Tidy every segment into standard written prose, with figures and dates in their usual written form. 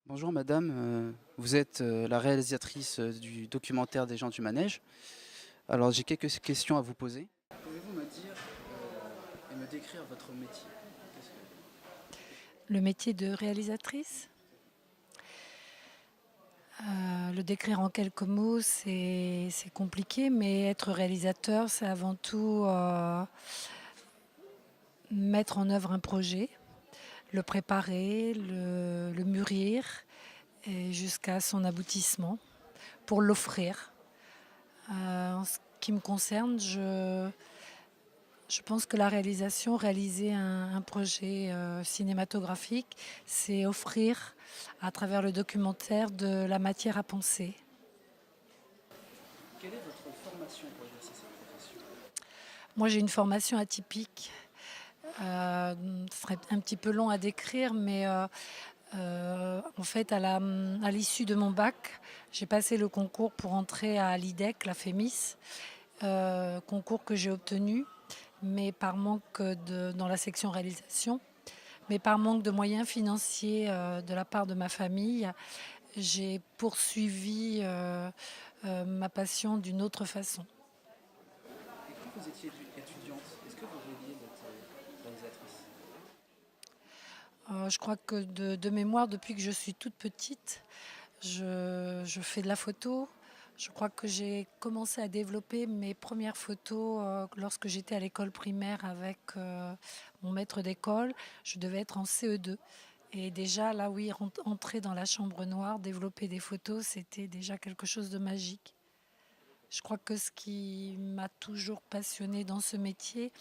Bonjour madame, vous êtes la réalisatrice du documentaire des gens du manège. Alors j'ai quelques questions à vous poser. Pouvez-vous me dire et me décrire votre métier? Le métier de réalisatrice, le décrire en quelques mots, c'est compliqué, mais être réalisateur, c'est avant tout mettre en œuvre un projet, le préparer, le mûrir et jusqu'à son aboutissement pour l'offrir. En ce qui me concerne, je pense que la réalisation, réaliser un projet cinématographique, c'est offrir à travers le documentaire de la matière à penser. Quelle est votre formation pour exercer cette profession? Moi, j'ai une formation atypique. Ce serait un petit peu long à décrire, mais en fait, à l'issue de mon bac, j'ai passé le concours pour entrer à l'IDEC, la FEMIS, concours que j'ai obtenu, mais par manque dans la section réalisation, mais par manque de moyens financiers de la part de ma famille, j'ai poursuivi ma passion d'une autre façon. Et quand vous étiez étudiante, est-ce que vous vouliez être réalisatrice? Je crois que de mémoire, depuis que je suis toute petite, je fais de la photo. Je crois que j'ai commencé à développer mes premières photos lorsque j'étais à l'école primaire avec mon maître d'école. Je devais être en CE2. Et déjà, là, oui, entrer dans la chambre noire, développer des photos, c'était déjà quelque chose de magique. Je crois que ce qui m'a toujours passionnée dans ce métier,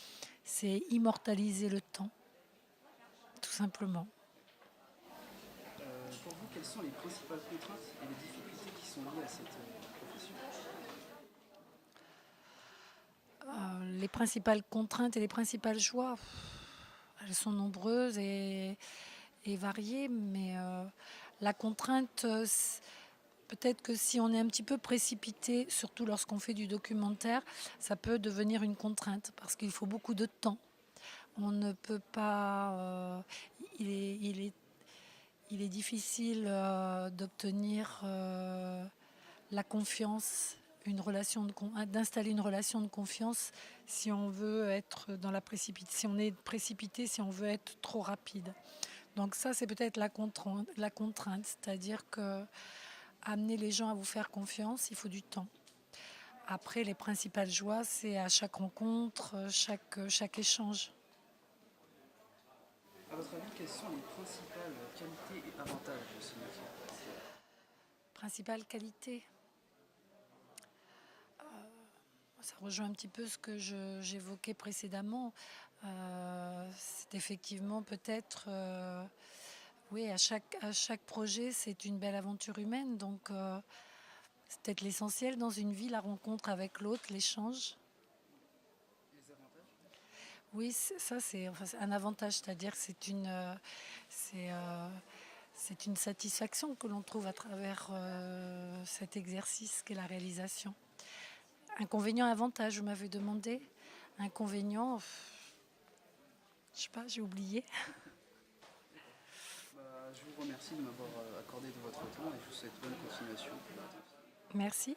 c'est immortaliser le temps, tout simplement. Pour vous, quelles sont les principales contraintes et les difficultés qui sont liées à cette profession? Les principales contraintes et les principales joies, elles sont nombreuses et variées, mais la contrainte, peut-être que si on est un petit peu précipité, surtout lorsqu'on fait du documentaire, ça peut devenir une contrainte parce qu'il faut beaucoup de temps. On ne peut pas. Il est, il est, il est difficile d'obtenir la confiance, d'installer une relation de confiance si on veut être dans la précipitation, si on est précipité, si on veut être trop rapide. Donc ça, c'est peut-être la contrainte, c'est-à-dire que amener les gens à vous faire confiance, il faut du temps. Après, les principales joies, c'est à chaque rencontre, chaque échange. À votre avis, quelles sont les principales qualités et avantages de ce métier? Principale qualité, ça rejoint un petit peu ce que j'évoquais précédemment. C'est effectivement peut-être, oui, à chaque projet, c'est une belle aventure humaine. Donc, c'est peut-être l'essentiel dans une vie, la rencontre avec l'autre, l'échange. Les avantages? Oui, ça, c'est un avantage, c'est-à-dire que c'est, euh, c'est une satisfaction que l'on trouve à travers cet exercice qu'est la réalisation. Inconvénient, avantage, vous m'avez demandé. Inconvénient, je sais pas, j'ai oublié. Je vous remercie de m'avoir accordé de votre temps et je vous souhaite bonne continuation. Merci.